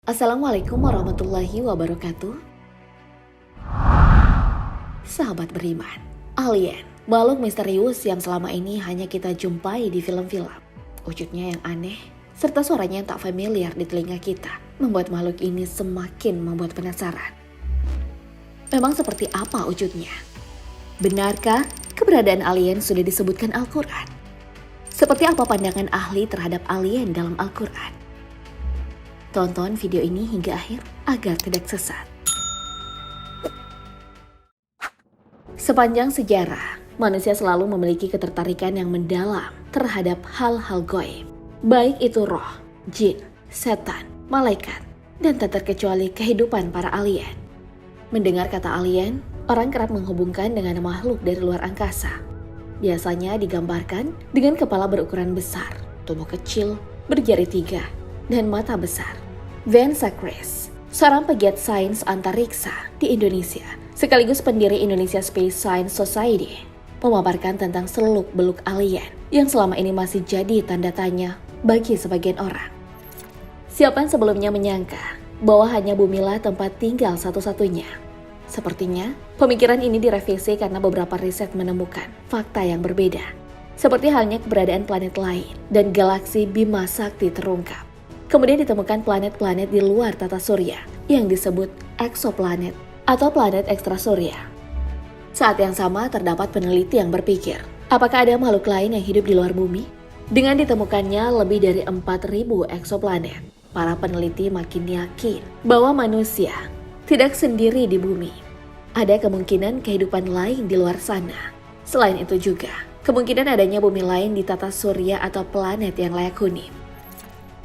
Assalamualaikum warahmatullahi wabarakatuh. Sahabat beriman, alien, makhluk misterius yang selama ini hanya kita jumpai di film-film. Wujudnya yang aneh, serta suaranya yang tak familiar di telinga kita, membuat makhluk ini semakin membuat penasaran. Memang seperti apa wujudnya? Benarkah keberadaan alien sudah disebutkan Al-Quran? Seperti apa pandangan ahli terhadap alien dalam Al-Quran? Tonton video ini hingga akhir agar tidak sesat. Sepanjang sejarah, manusia selalu memiliki ketertarikan yang mendalam terhadap hal-hal gaib. Baik itu roh, jin, setan, malaikat, dan tak terkecuali kehidupan para alien. Mendengar kata alien, orang kerap menghubungkan dengan makhluk dari luar angkasa. Biasanya digambarkan dengan kepala berukuran besar, tubuh kecil, berjari 3, dan mata besar. Van Sakres, seorang pegiat sains antariksa di Indonesia, sekaligus pendiri Indonesia Space Science Society, memaparkan tentang seluk-beluk alien yang selama ini masih jadi tanda tanya bagi sebagian orang. Siapa yang sebelumnya menyangka bahwa hanya bumilah tempat tinggal satu-satunya? Sepertinya, pemikiran ini direvisi karena beberapa riset menemukan fakta yang berbeda. Seperti halnya keberadaan planet lain dan galaksi Bima Sakti terungkap. Kemudian ditemukan planet-planet di luar tata surya yang disebut eksoplanet atau planet ekstrasurya. Saat yang sama terdapat peneliti yang berpikir, apakah ada makhluk lain yang hidup di luar bumi? Dengan ditemukannya lebih dari 4.000 eksoplanet, para peneliti makin yakin bahwa manusia tidak sendiri di bumi. Ada kemungkinan kehidupan lain di luar sana. Selain itu juga, kemungkinan adanya bumi lain di tata surya atau planet yang layak huni.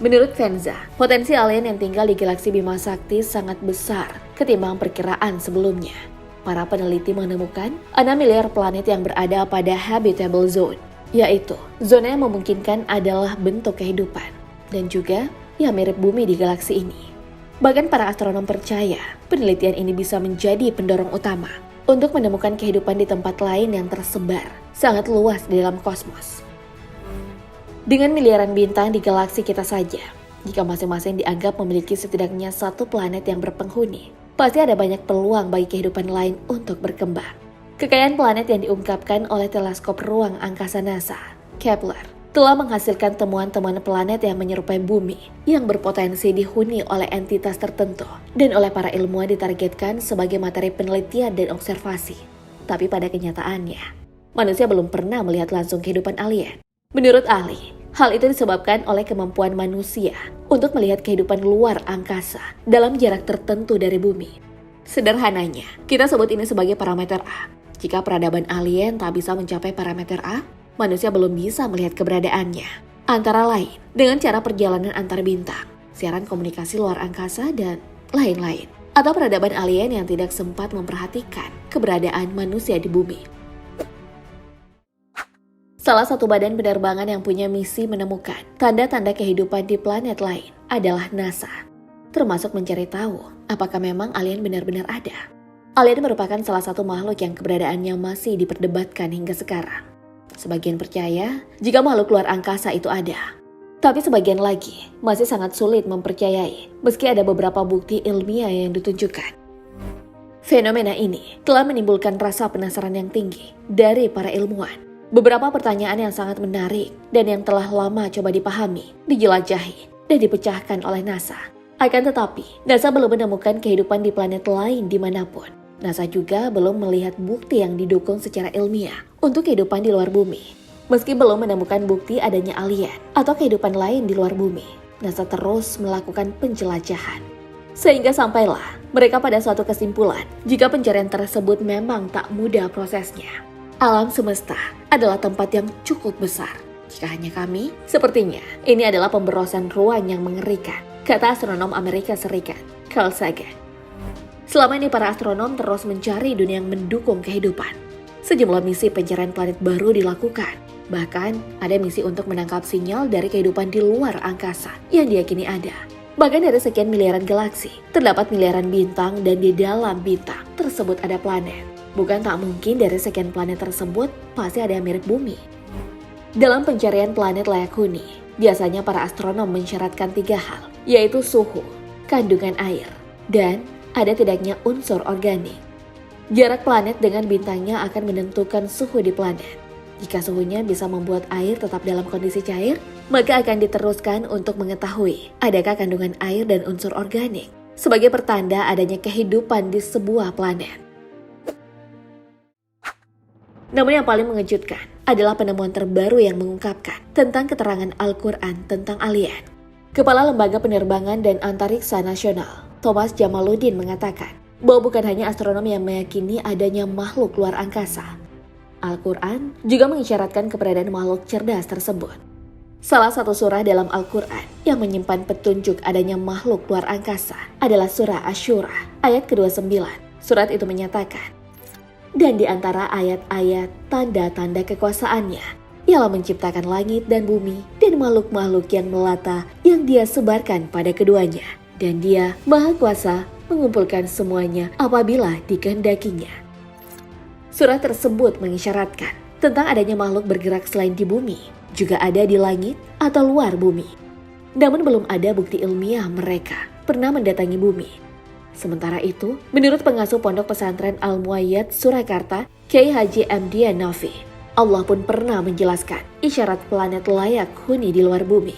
Menurut Venza, potensi alien yang tinggal di galaksi Bima Sakti sangat besar ketimbang perkiraan sebelumnya. Para peneliti menemukan 6 miliar planet yang berada pada habitable zone, yaitu zona yang memungkinkan adalah bentuk kehidupan, dan juga yang mirip bumi di galaksi ini. Bahkan para astronom percaya penelitian ini bisa menjadi pendorong utama untuk menemukan kehidupan di tempat lain yang tersebar sangat luas di dalam kosmos. Dengan miliaran bintang di galaksi kita saja, jika masing-masing dianggap memiliki setidaknya satu planet yang berpenghuni, pasti ada banyak peluang bagi kehidupan lain untuk berkembang. Kekayaan planet yang diungkapkan oleh teleskop ruang angkasa NASA, Kepler, telah menghasilkan temuan-temuan planet yang menyerupai bumi yang berpotensi dihuni oleh entitas tertentu dan oleh para ilmuwan ditargetkan sebagai materi penelitian dan observasi. Tapi pada kenyataannya, manusia belum pernah melihat langsung kehidupan alien. Menurut ahli, hal itu disebabkan oleh kemampuan manusia untuk melihat kehidupan luar angkasa dalam jarak tertentu dari bumi. Sederhananya, kita sebut ini sebagai parameter A. Jika peradaban alien tak bisa mencapai parameter A, manusia belum bisa melihat keberadaannya. Antara lain, dengan cara perjalanan antar bintang, siaran komunikasi luar angkasa, dan lain-lain. Atau peradaban alien yang tidak sempat memperhatikan keberadaan manusia di bumi. Salah satu badan penerbangan yang punya misi menemukan tanda-tanda kehidupan di planet lain adalah NASA. Termasuk mencari tahu apakah memang alien benar-benar ada. Alien merupakan salah satu makhluk yang keberadaannya masih diperdebatkan hingga sekarang. Sebagian percaya jika makhluk luar angkasa itu ada. Tapi sebagian lagi masih sangat sulit mempercayai meski ada beberapa bukti ilmiah yang ditunjukkan. Fenomena ini telah menimbulkan rasa penasaran yang tinggi dari para ilmuwan. Beberapa pertanyaan yang sangat menarik dan yang telah lama coba dipahami, dijelajahi, dan dipecahkan oleh NASA. Akan tetapi, NASA belum menemukan kehidupan di planet lain dimanapun. NASA juga belum melihat bukti yang didukung secara ilmiah untuk kehidupan di luar bumi. Meski belum menemukan bukti adanya alien atau kehidupan lain di luar bumi, NASA terus melakukan penjelajahan. Sehingga sampailah mereka pada suatu kesimpulan jika pencarian tersebut memang tak mudah prosesnya. Alam semesta adalah tempat yang cukup besar. Jika hanya kami, sepertinya ini adalah pemberosan ruang yang mengerikan, kata astronom Amerika Serikat, Carl Sagan. Selama ini para astronom terus mencari dunia yang mendukung kehidupan. Sejumlah misi pencarian planet baru dilakukan. Bahkan ada misi untuk menangkap sinyal dari kehidupan di luar angkasa yang diyakini ada. Bahkan dari sekian miliaran galaksi, terdapat miliaran bintang dan di dalam bintang tersebut ada planet. Bukan tak mungkin dari sekian planet tersebut pasti ada yang mirip bumi. Dalam pencarian planet layak huni, biasanya para astronom mensyaratkan 3 hal, yaitu suhu, kandungan air, dan ada tidaknya unsur organik. Jarak planet dengan bintangnya akan menentukan suhu di planet. Jika suhunya bisa membuat air tetap dalam kondisi cair, maka akan diteruskan untuk mengetahui adakah kandungan air dan unsur organik sebagai pertanda adanya kehidupan di sebuah planet. Namun yang paling mengejutkan adalah penemuan terbaru yang mengungkapkan tentang keterangan Al-Quran tentang alien. Kepala Lembaga Penerbangan dan Antariksa Nasional, Thomas Jamaluddin mengatakan bahwa bukan hanya astronom yang meyakini adanya makhluk luar angkasa. Al-Quran juga mengisyaratkan keberadaan makhluk cerdas tersebut. Salah satu surah dalam Al-Quran yang menyimpan petunjuk adanya makhluk luar angkasa adalah surah Asy-Syura ayat ke-29. Surat itu menyatakan, dan di antara ayat-ayat tanda-tanda kekuasaannya, ialah menciptakan langit dan bumi dan makhluk-makhluk yang melata yang dia sebarkan pada keduanya. Dan dia Maha Kuasa mengumpulkan semuanya apabila dikehendakinya. Surah tersebut mengisyaratkan tentang adanya makhluk bergerak selain di bumi, juga ada di langit atau luar bumi. Namun belum ada bukti ilmiah mereka pernah mendatangi bumi. Sementara itu, menurut pengasuh Pondok Pesantren Al-Muayyad Surakarta, Kiai Haji M.D. Nafi, Allah pun pernah menjelaskan isyarat planet layak huni di luar bumi.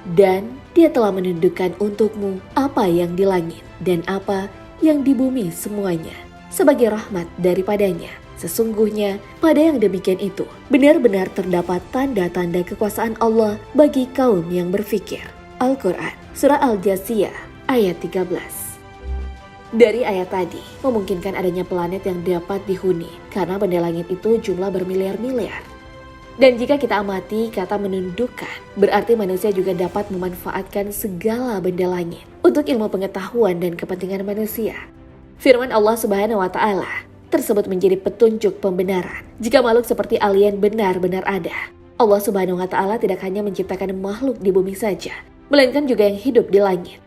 Dan Dia telah menundukkan untukmu apa yang di langit dan apa yang di bumi semuanya sebagai rahmat daripadanya. Sesungguhnya pada yang demikian itu benar-benar terdapat tanda-tanda kekuasaan Allah bagi kaum yang berfikir. Al-Quran, Surah Al-Jasiyah ayat 13. Dari ayat tadi, memungkinkan adanya planet yang dapat dihuni karena benda langit itu jumlah bermiliar-miliar. Dan jika kita amati kata menundukkan, berarti manusia juga dapat memanfaatkan segala benda langit untuk ilmu pengetahuan dan kepentingan manusia. Firman Allah Subhanahu wa Ta'ala tersebut menjadi petunjuk pembenaran jika makhluk seperti alien benar-benar ada. Allah Subhanahu wa Ta'ala tidak hanya menciptakan makhluk di bumi saja, melainkan juga yang hidup di langit.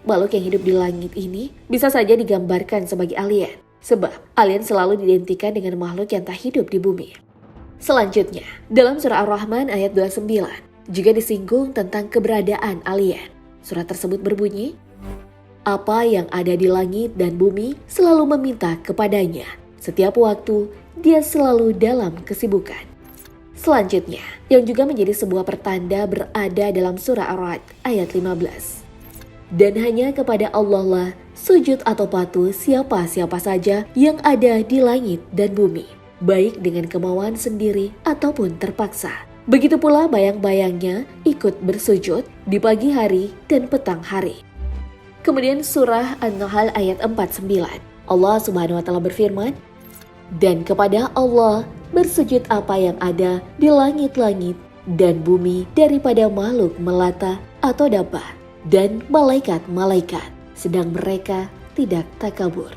Makhluk yang hidup di langit ini bisa saja digambarkan sebagai alien, sebab alien selalu diidentikan dengan makhluk yang tak hidup di bumi. Selanjutnya, dalam surah Ar-Rahman ayat 29 juga disinggung tentang keberadaan alien. Surat tersebut berbunyi, apa yang ada di langit dan bumi selalu meminta kepadanya. Setiap waktu, dia selalu dalam kesibukan. Selanjutnya, yang juga menjadi sebuah pertanda berada dalam surah Ar-Ra'd ayat 15. Dan hanya kepada Allah lah sujud atau patuh siapa-siapa saja yang ada di langit dan bumi, baik dengan kemauan sendiri ataupun terpaksa. Begitu pula bayang-bayangnya ikut bersujud di pagi hari dan petang hari. Kemudian surah An-Nahl ayat 49. Allah Subhanahu wa Ta'ala berfirman, dan kepada Allah bersujud apa yang ada di langit-langit dan bumi daripada makhluk melata atau dabbah dan malaikat-malaikat, sedang mereka tidak takabur.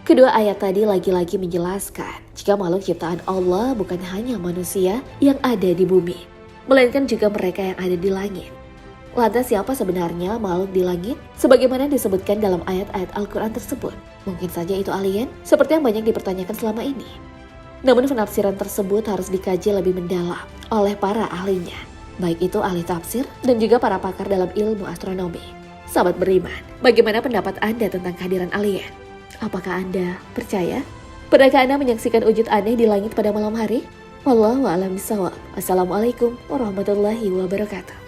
Kedua ayat tadi lagi-lagi menjelaskan jika makhluk ciptaan Allah bukan hanya manusia yang ada di bumi, melainkan juga mereka yang ada di langit. Lantas siapa sebenarnya makhluk di langit? Sebagaimana disebutkan dalam ayat-ayat Al-Quran tersebut, mungkin saja itu alien seperti yang banyak dipertanyakan selama ini. Namun penafsiran tersebut harus dikaji lebih mendalam oleh para ahlinya, baik itu ahli tafsir dan juga para pakar dalam ilmu astronomi. Sahabat beriman, bagaimana pendapat Anda tentang kehadiran alien? Apakah Anda percaya? Pernahkah Anda menyaksikan wujud aneh di langit pada malam hari? Wallahu a'lam bishawab. Assalamualaikum warahmatullahi wabarakatuh.